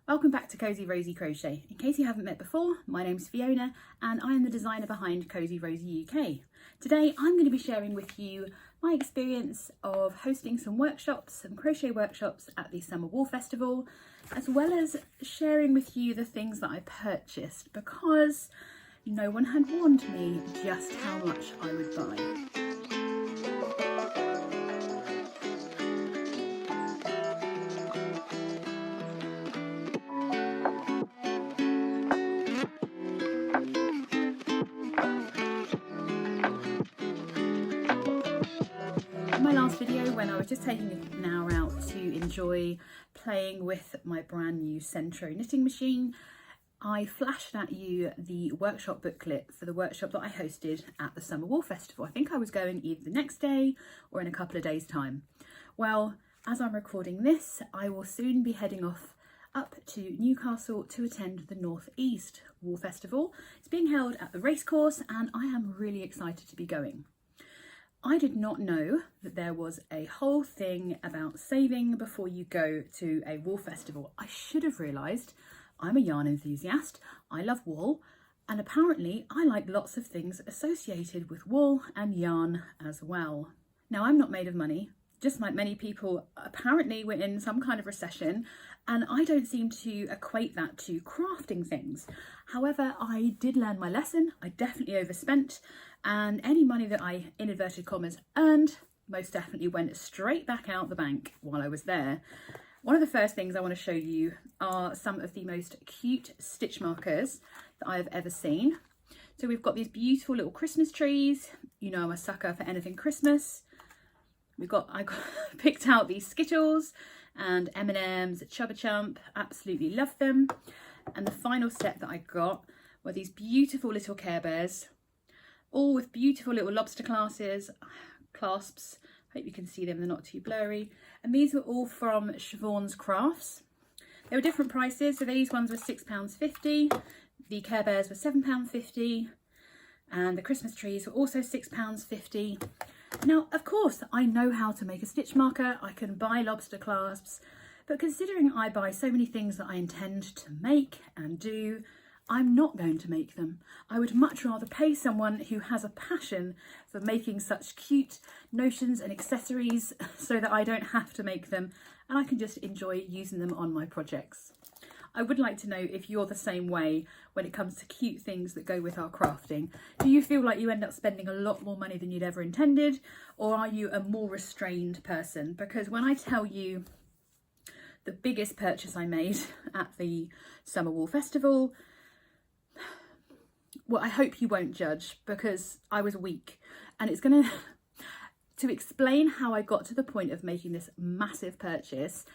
Welcome back to Cozy Rosie Crochet. In case you haven't met before, my name's Fiona and I am the designer behind Cozy Rosie UK. Today I'm going to be sharing with you my experience of hosting some crochet workshops at the Summer Wool Festival, as well as sharing with you the things that I purchased because no one had warned me just how much I would buy. In my last video, when I was just taking an hour out to enjoy playing with my brand new Centro knitting machine, I flashed at you the workshop booklet for the workshop that I hosted at the Summer Wool Festival. I think I was going either the next day or in a couple of days' time. Well, as I'm recording this, I will soon be heading off up to Newcastle to attend the North East Wool Festival. It's being held at the racecourse and I am really excited to be going. I did not know that there was a whole thing about saving before you go to a wool festival. I should have realised. I'm a yarn enthusiast, I love wool, and apparently I like lots of things associated with wool and yarn as well. Now, I'm not made of money, just like many people. Apparently we're in some kind of recession and I don't seem to equate that to crafting things. However, I did learn my lesson. I definitely overspent, and any money that I, in inverted commas, earned most definitely went straight back out the bank while I was there. One of the first things I want to show you are some of the most cute stitch markers that I've ever seen. So we've got these beautiful little Christmas trees. You know I'm a sucker for anything Christmas. I picked out these Skittles and M&Ms at Chubba Chump. Absolutely love them. And the final step that I got were these beautiful little Care Bears, all with beautiful little lobster clasps. Hope you can see them, they're not too blurry. And these were all from Siobhan's Crafts. They were different prices, so these ones were £6.50, the Care Bears were £7.50, and the Christmas trees were also £6.50. Now, of course, I know how to make a stitch marker, I can buy lobster clasps, but considering I buy so many things that I intend to make and do, I'm not going to make them. I would much rather pay someone who has a passion for making such cute notions and accessories so that I don't have to make them and I can just enjoy using them on my projects. I would like to know if you're the same way when it comes to cute things that go with our crafting. Do you feel like you end up spending a lot more money than you'd ever intended, or are you a more restrained person? Because when I tell you the biggest purchase I made at the Summer Wool Festival, well, I hope you won't judge because I was weak, and it's going to explain how I got to the point of making this massive purchase.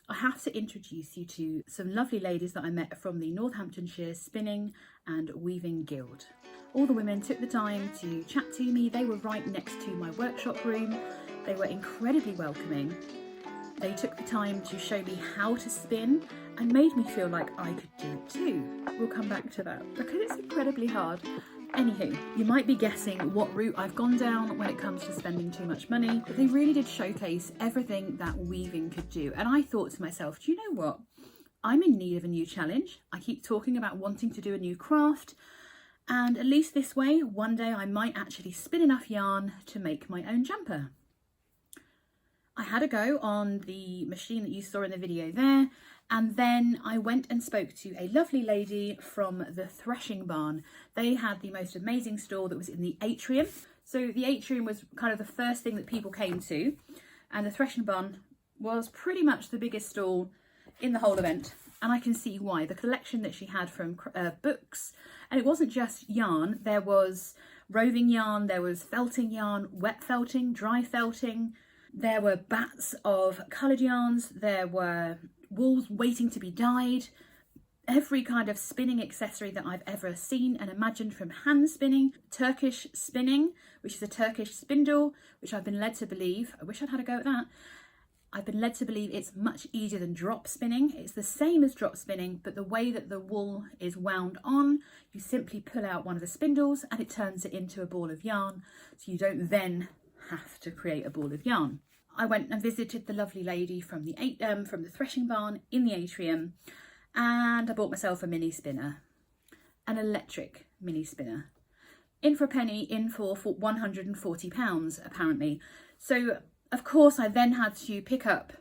I have to introduce you to some lovely ladies that I met from the Northamptonshire Spinning and Weaving Guild. All the women took the time to chat to me. They were right next to my workshop room. They were incredibly welcoming. They took the time to show me how to spin and made me feel like I could do it too. We'll come back to that because it's incredibly hard. Anywho, you might be guessing what route I've gone down when it comes to spending too much money, but they really did showcase everything that weaving could do. And I thought to myself, do you know what? I'm in need of a new challenge. I keep talking about wanting to do a new craft, and at least this way, one day I might actually spin enough yarn to make my own jumper. I had a go on the machine that you saw in the video there, and then I went and spoke to a lovely lady from the Threshing Barn. They had the most amazing stall that was in the atrium. So the atrium was kind of the first thing that people came to, and the Threshing Barn was pretty much the biggest stall in the whole event. And I can see why. The collection that she had from books, and it wasn't just yarn, there was roving yarn, there was felting yarn, wet felting, dry felting, there were bats of coloured yarns, there were wools waiting to be dyed, every kind of spinning accessory that I've ever seen and imagined, from hand spinning, Turkish spinning, which is a Turkish spindle, which I've been led to believe, I wish I'd had a go at that, I've been led to believe it's much easier than drop spinning. It's the same as drop spinning, but the way that the wool is wound on, you simply pull out one of the spindles and it turns it into a ball of yarn, so you don't then have to create a ball of yarn. I went and visited the lovely lady from the threshing barn in the atrium, and I bought myself a mini spinner, an electric mini spinner. In for a penny, in for £140 apparently. So of course I then had to pick up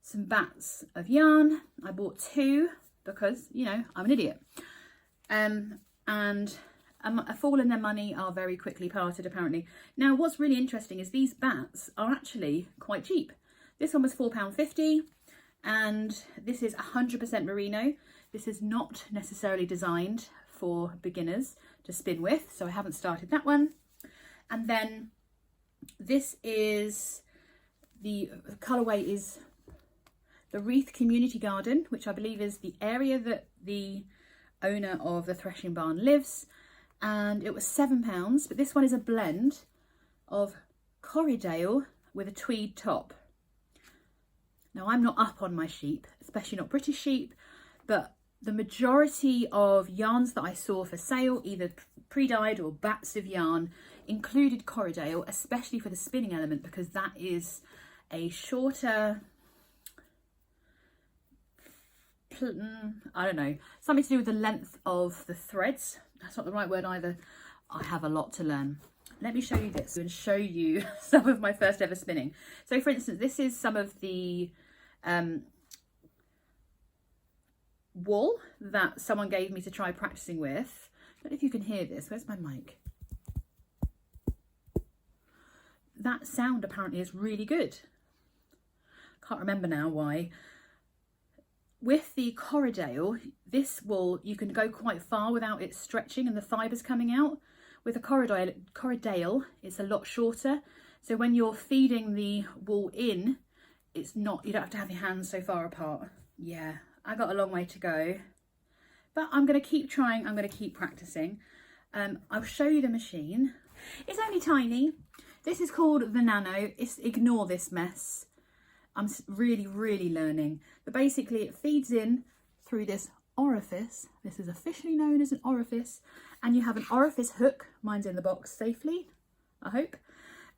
some bats of yarn. I bought 2 because, you know, I'm an idiot. And a fall in their money are very quickly parted apparently. Now what's really interesting is these bats are actually quite cheap. This one was £4.50 and this is 100% merino. This is not necessarily designed for beginners to spin with, so I haven't started that one. And then this is the colourway is the Wreath Community Garden, which I believe is the area that the owner of the threshing barn lives, and it was £7, but this one is a blend of Corriedale with a tweed top. Now I'm not up on my sheep, especially not British sheep, but the majority of yarns that I saw for sale, either pre-dyed or bats of yarn, included Corriedale, especially for the spinning element, because that is a shorter, I don't know, something to do with the length of the threads. That's not the right word either. I have a lot to learn. Let me show you this and show you some of my first ever spinning. So for instance, this is some of the wool that someone gave me to try practicing with. I don't know if you can hear this. Where's my mic? That sound apparently is really good. Can't remember now why. With the Corriedale, this wool, you can go quite far without it stretching and the fibres coming out. With a Corriedale, it's a lot shorter. So when you're feeding the wool in, it's not, you don't have to have your hands so far apart. Yeah, I got a long way to go, but I'm going to keep trying. I'm going to keep practicing. I'll show you the machine. It's only tiny. This is called the Nano. Ignore this mess. I'm really learning. But basically it feeds in through this orifice. This is officially known as an orifice. And you have an orifice hook. Mine's in the box safely, I hope.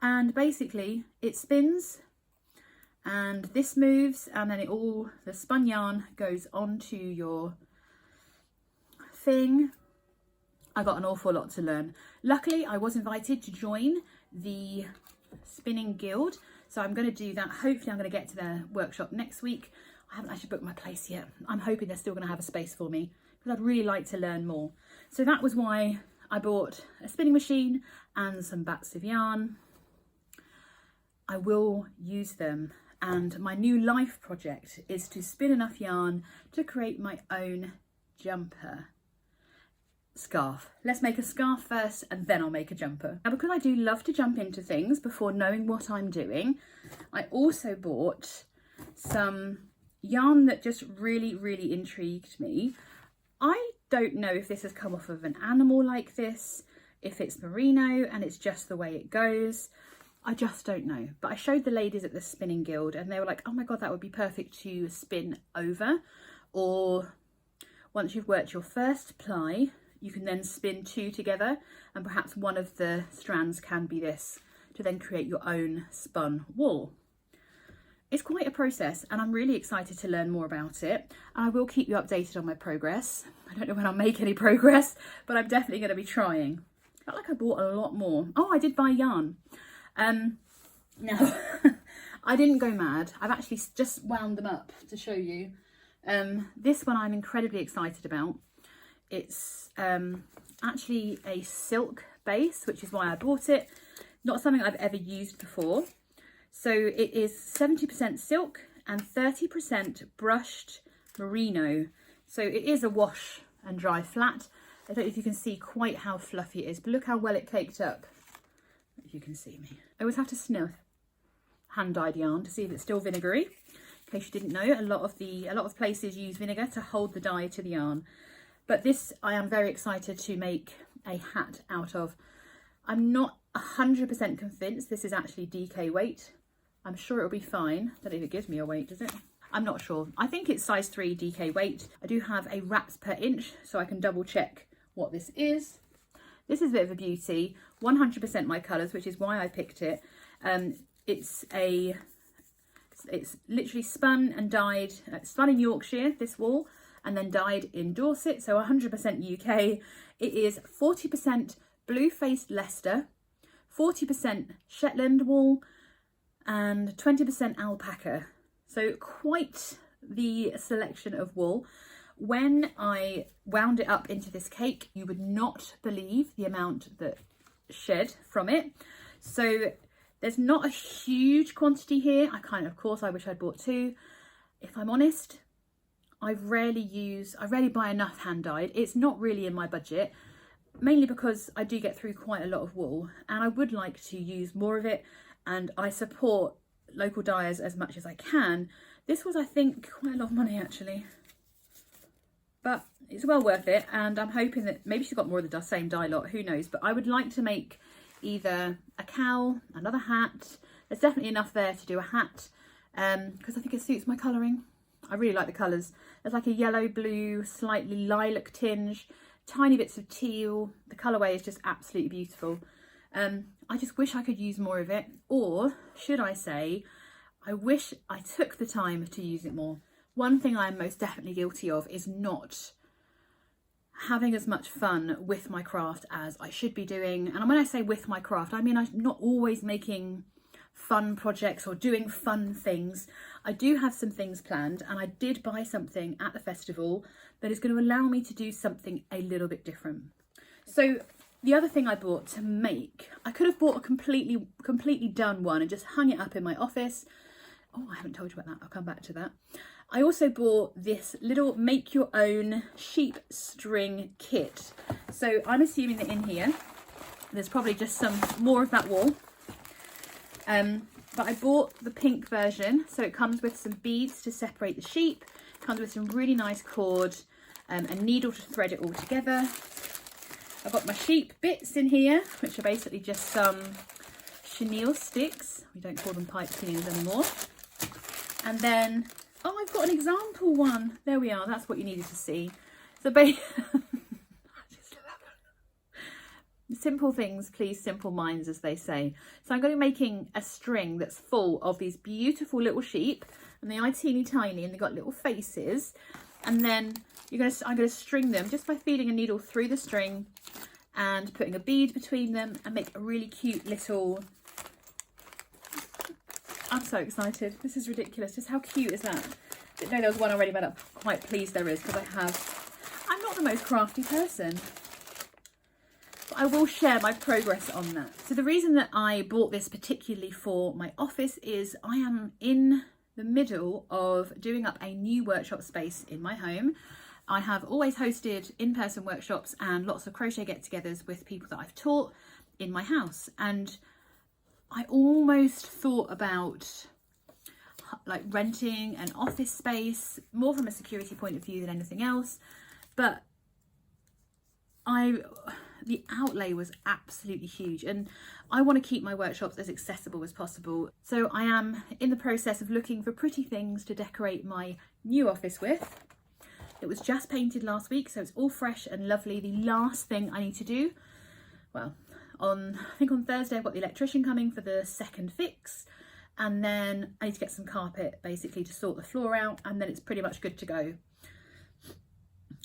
And basically it spins and this moves, and then the spun yarn goes onto your thing. I got an awful lot to learn. Luckily, I was invited to join the spinning guild, so I'm going to do that. Hopefully I'm going to get to their workshop next week. I haven't actually booked my place yet. I'm hoping they're still going to have a space for me because I'd really like to learn more. So that was why I bought a spinning machine and some bats of yarn. I will use them, and my new life project is to spin enough yarn to create my own jumper. Scarf. Let's make a scarf first and then I'll make a jumper. Now, because I do love to jump into things before knowing what I'm doing, I also bought some yarn that just really intrigued me. I don't know if this has come off of an animal like this, if it's merino and it's just the way it goes. I just don't know. But I showed the ladies at the spinning guild and they were like, oh my God, that would be perfect to spin over. Or once you've worked your first ply, you can then spin 2 together, and perhaps one of the strands can be this to then create your own spun wool. It's quite a process and I'm really excited to learn more about it. And I will keep you updated on my progress. I don't know when I'll make any progress, but I'm definitely going to be trying. I felt like I bought a lot more. Oh, I did buy yarn. No, I didn't go mad. I've actually just wound them up to show you. This one I'm incredibly excited about. It's actually a silk base, which is why I bought it. Not something I've ever used before. So it is 70% silk and 30% brushed merino. So it is a wash and dry flat. I don't know if you can see quite how fluffy it is, but look how well it caked up. If you can see me. I always have to sniff hand-dyed yarn to see if it's still vinegary. In case you didn't know, a lot of places use vinegar to hold the dye to the yarn. But this I am very excited to make a hat out of. I'm not 100% convinced this is actually DK weight. I'm sure it'll be fine. I don't know if it gives me a weight, does it? I'm not sure. I think it's size 3 DK weight. I do have a wraps per inch, so I can double check what this is. This is a bit of a beauty. 100% my colours, which is why I picked it. It's a It's literally spun and dyed, spun in Yorkshire, this wool, and then dyed in Dorset, so 100% UK. It is 40% blue-faced Leicester, 40% Shetland wool, and 20% alpaca. So quite the selection of wool. When I wound it up into this cake, you would not believe the amount that shed from it. So there's not a huge quantity here. Of course, I wish I'd bought two. If I'm honest, I rarely buy enough hand dyed. It's not really in my budget, mainly because I do get through quite a lot of wool and I would like to use more of it, and I support local dyers as much as I can. This was, I think, quite a lot of money actually, but it's well worth it, and I'm hoping that maybe she's got more of the same dye lot, who knows. But I would like to make either a cowl, another hat. There's definitely enough there to do a hat, because I think it suits my colouring. I really like the colours. There's like a yellow, blue, slightly lilac tinge, tiny bits of teal. The colourway is just absolutely beautiful. I just wish I could use more of it, or should I say, I wish I took the time to use it more. One thing I'm most definitely guilty of is not having as much fun with my craft as I should be doing. And when I say with my craft, I mean I'm not always making fun projects or doing fun things. I do have some things planned, and I did buy something at the festival that is going to allow me to do something a little bit different. So the other thing I bought to make, I could have bought a completely done one and just hung it up in my office. Oh, I haven't told you about that. I'll come back to that. I also bought this little make your own sheep string kit. So I'm assuming that in here, there's probably just some more of that wool. But I bought the pink version. So it comes with some beads to separate the sheep. It comes with some really nice cord, a needle to thread it all together. I've got my sheep bits in here, which are basically just some chenille sticks. We don't call them pipe cleaners anymore. And then, oh, I've got an example one. There we are. That's what you needed to see. So simple things please simple minds, as they say. So I'm going to be making a string that's full of these beautiful little sheep, and they are teeny tiny and they've got little faces. And then I'm going to string them just by feeding a needle through the string and putting a bead between them, and make a really cute little... I'm so excited. This is ridiculous. Just how cute is that? Didn't know there was one already, but I'm quite pleased there is, because I'm not the most crafty person. But I will share my progress on that. So the reason that I bought this particularly for my office is I am in the middle of doing up a new workshop space in my home. I have always hosted in-person workshops and lots of crochet get-togethers with people that I've taught in my house, and I almost thought about like renting an office space, more from a security point of view than anything else, but the outlay was absolutely huge, and I want to keep my workshops as accessible as possible. So I am in the process of looking for pretty things to decorate my new office with. It was just painted last week, so it's all fresh and lovely. The last thing I need to do, well, I think on Thursday I've got the electrician coming for the second fix, and then I need to get some carpet basically to sort the floor out, and then it's pretty much good to go.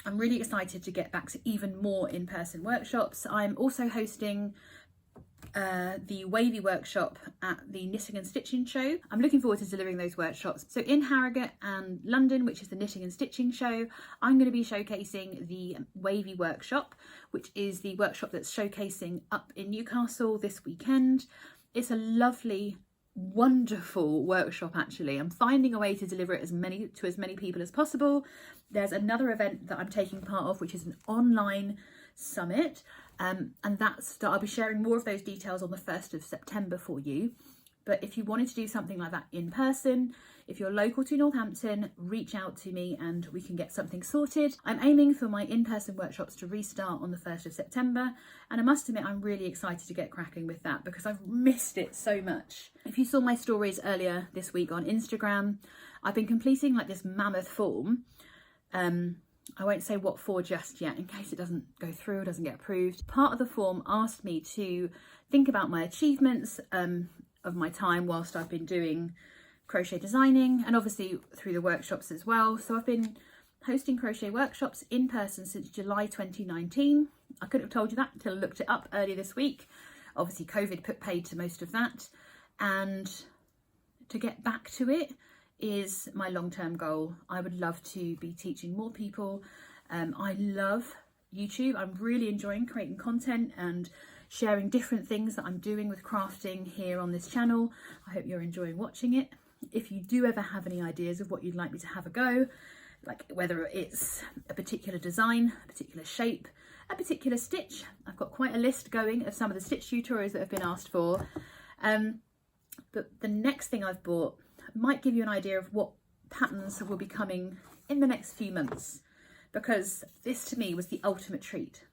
I'm really excited to get back to even more in-person workshops. I'm also hosting the wavy workshop at the Knitting and Stitching show. I'm looking forward to delivering those workshops. So in Harrogate and London, which is the Knitting and Stitching show, I'm going to be showcasing the wavy workshop, which is the workshop that's showcasing up in Newcastle this weekend. It's a lovely, wonderful workshop actually. I'm finding a way to deliver it to as many people as possible. There's another event that I'm taking part of, which is an online summit, and I'll be sharing more of those details on the 1st of September for you. But if you wanted to do something like that in person, if you're local to Northampton, reach out to me and we can get something sorted. I'm aiming for my in-person workshops to restart on the 1st of September, and I must admit I'm really excited to get cracking with that because I've missed it so much. If you saw my stories earlier this week on Instagram, I've been completing like this mammoth form. I won't say what for just yet in case it doesn't go through or doesn't get approved. Part of the form asked me to think about my achievements of my time whilst I've been doing crochet designing, and obviously through the workshops as well. So I've been hosting crochet workshops in person since July 2019. I couldn't have told you that until I looked it up earlier this week. Obviously COVID put paid to most of that, and to get back to it is my long-term goal. I would love to be teaching more people. I love YouTube. I'm really enjoying creating content and sharing different things that I'm doing with crafting here on this channel. I hope you're enjoying watching it. If you do ever have any ideas of what you'd like me to have a go, like whether it's a particular design, a particular shape, a particular stitch, I've got quite a list going of some of the stitch tutorials that have been asked for. But the next thing I've bought might give you an idea of what patterns will be coming in the next few months, because this to me was the ultimate treat.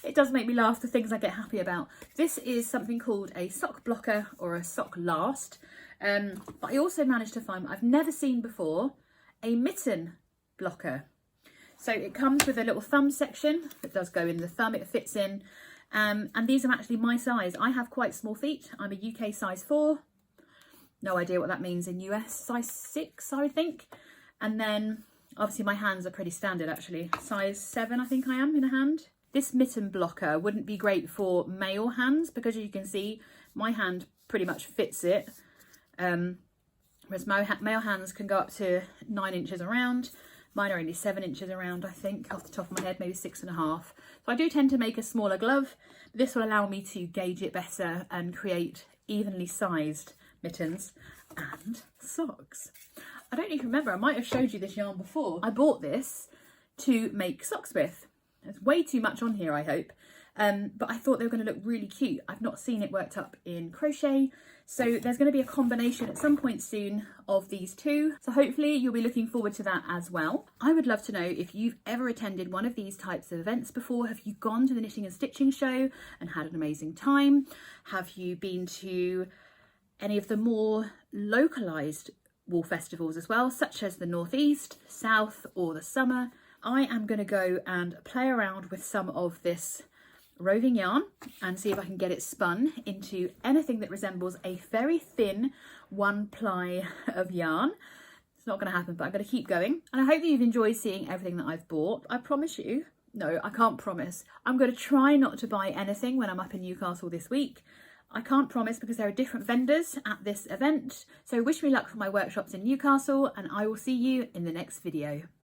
It does make me laugh, the things I get happy about. This is something called a sock blocker or a sock last. But I also managed to find, I've never seen before, a mitten blocker. So it comes with a little thumb section that does go in the thumb, it fits in. And these are actually my size. I have quite small feet. I'm a UK size 4. No idea what that means in US. Size 6, I would think. And then obviously my hands are pretty standard actually. Size 7, I think I am in a hand. This mitten blocker wouldn't be great for male hands because, as you can see, my hand pretty much fits it. Whereas male hands can go up to 9 inches around. Mine are only 7 inches around, I think, off the top of my head, maybe 6.5. So I do tend to make a smaller glove. This will allow me to gauge it better and create evenly sized mittens and socks. I don't even remember, I might have showed you this yarn before. I bought this to make socks with. There's way too much on here, I hope. But I thought they were going to look really cute. I've not seen it worked up in crochet. So there's going to be a combination at some point soon of these two. So hopefully you'll be looking forward to that as well. I would love to know if you've ever attended one of these types of events before. Have you gone to the Knitting and Stitching show and had an amazing time? Have you been to any of the more localised wool festivals as well, such as the Northeast, South, or the Summer? I am going to go and play around with some of this roving yarn and see if I can get it spun into anything that resembles a very thin 1-ply of yarn. It's not going to happen, but I'm going to keep going. And I hope that you've enjoyed seeing everything that I've bought. I promise you, no, I can't promise. I'm going to try not to buy anything when I'm up in Newcastle this week. I can't promise because there are different vendors at this event. So wish me luck for my workshops in Newcastle, and I will see you in the next video.